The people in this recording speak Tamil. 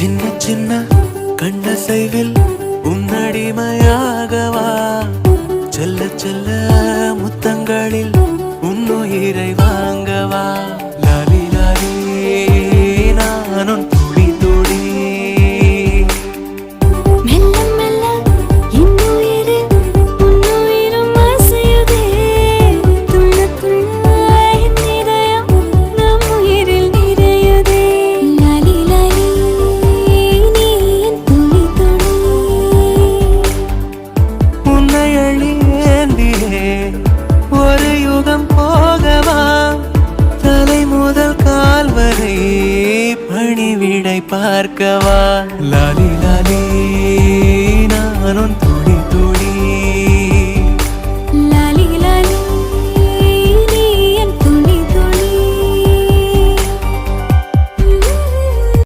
சின்ன சின்ன கண்ணசைவில் உன்னடிமையாகவா செல்ல செல்ல முத்தங்களில் உன்னுயிரை வாங்கவா லாலி லாலி நானும் துளி துளி மெல்ல மெல்ல இன்னுயிரு உன்னுயிரும் அசையுதே துள்ள துள்ள என் இதயம் நம் உயிரில் நிறையுதே லாலி லாலி நீ என் துளி துளி உன்னை அழியேந்தியே ஒரு யுகம் போகவா தலை முதல் கால் வரை பணிவிடை பார்க்கவா லாலி லாலி நானும்